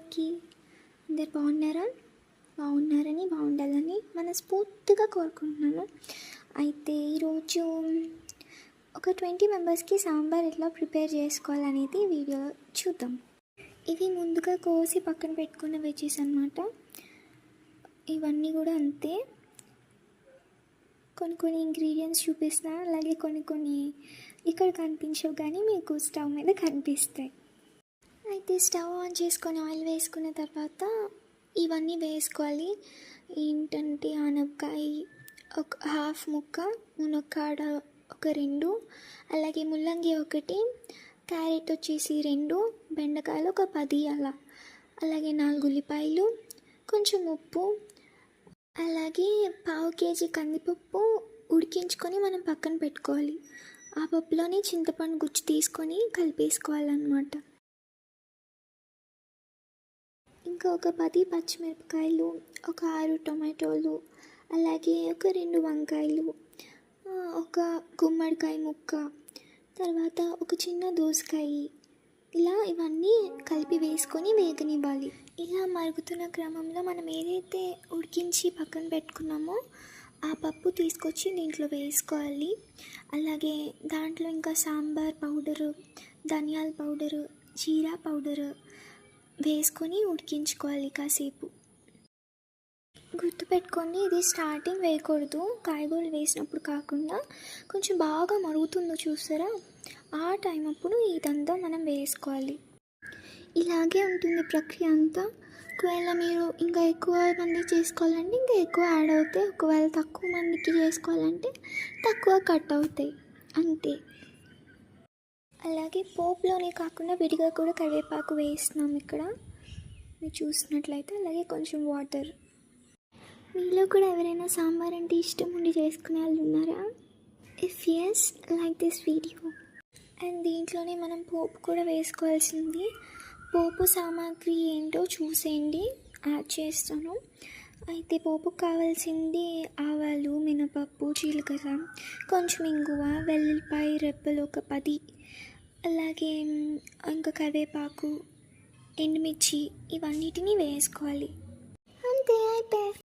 అందరికీ. అందరు బాగున్నారని బాగుండాలని మనస్ఫూర్తిగా కోరుకుంటున్నాను. అయితే ఈరోజు ఒక 20 మెంబర్స్కి సాంబార్ ఎట్లా ప్రిపేర్ చేసుకోవాలనేది వీడియో చూద్దాం. ఇవి ముందుగా కోసి పక్కన పెట్టుకున్న వెజ్జెస్ అన్నమాట. ఇవన్నీ కూడా అంతే. కొన్ని ఇంగ్రీడియంట్స్ చూపిస్తాను, అలాగే కొన్ని ఇక్కడ కనిపించవు కానీ మీకు స్టవ్ మీద కనిపిస్తాయి. అయితే స్టవ్ ఆన్ చేసుకొని ఆయిల్ వేసుకున్న తర్వాత ఇవన్నీ వేసుకోవాలి. ఏంటంటే ఆనపకాయ ఒక హాఫ్ ముక్క, మునక్కాడ ఒక 2, అలాగే ముల్లంగి 1, క్యారెట్ వచ్చేసి 2, బెండకాయలు ఒక 10 అలా, అలాగే 4 ఉల్లిపాయలు, కొంచెం ఉప్పు, అలాగే 1/2 కేజీ కందిపప్పు ఉడికించుకొని మనం పక్కన పెట్టుకోవాలి. ఆ పప్పులోని చింతపండు గుజ్జు తీసుకొని కలిపేసుకోవాలన్నమాట. ఇంకా ఒక 10 పచ్చిమిరపకాయలు, ఒక 6 టొమాటోలు, అలాగే ఒక 2 వంకాయలు, ఒక గుమ్మడికాయ ముక్క, తర్వాత ఒక చిన్న దోసకాయ, ఇలా ఇవన్నీ కలిపి వేసుకొని వేగనివ్వాలి. ఇలా మరుగుతున్న క్రమంలో మనం ఏదైతే ఉడికించి పక్కన పెట్టుకున్నామో ఆ పప్పు తీసుకొచ్చి దీంట్లో వేసుకోవాలి. అలాగే దాంట్లో ఇంకా సాంబార్ పౌడరు, ధనియాల పౌడరు, జీరా పౌడరు వేసుకొని ఉడికించుకోవాలి కాసేపు. గుర్తుపెట్టుకోండి, ఇది స్టార్టింగ్ వేయకూడదు, కాయగూరలు వేసినప్పుడు కాకుండా కొంచెం బాగా మరుగుతుందో చూస్తారా, ఆ టైం అప్పుడు ఇదంతా మనం వేసుకోవాలి. ఇలాగే ఉంటుంది ప్రక్రియ అంతా. ఒకవేళ మీరు ఇంకా ఎక్కువ మంది చేసుకోవాలంటే ఇంకా ఎక్కువ యాడ్ అవుతాయి, ఒకవేళ తక్కువ మందికి చేసుకోవాలంటే తక్కువ కట్ అవుతాయి, అంతే. అలాగే పోపులోనే కాకుండా విడిగా కూడా కరివేపాకు వేస్తున్నాం ఇక్కడ మీరు చూసినట్లయితే. అలాగే కొంచెం వాటర్. మీలో కూడా ఎవరైనా సాంబార్ అంటే ఇష్టం ఉండి చేసుకునే వాళ్ళు ఉన్నారా? If yes, like this video. And దీంట్లోనే మనం పోపు కూడా వేసుకోవాల్సింది. పోపు సామాగ్రి ఏంటో చూసేయండి, యాడ్ చేస్తాను. అయితే పోపుకు కావాల్సింది ఆవాలు, మినపప్పు, జీలకర్ర, కొంచెం ఇంగువ, వెల్లుల్లిపాయ రెబ్బలు ఒక 10, అలాగే ఇంకా కరివేపాకు, ఎండుమిర్చి, ఇవన్నిటిని వేసుకోవాలి. అంతే, అయిపోయి.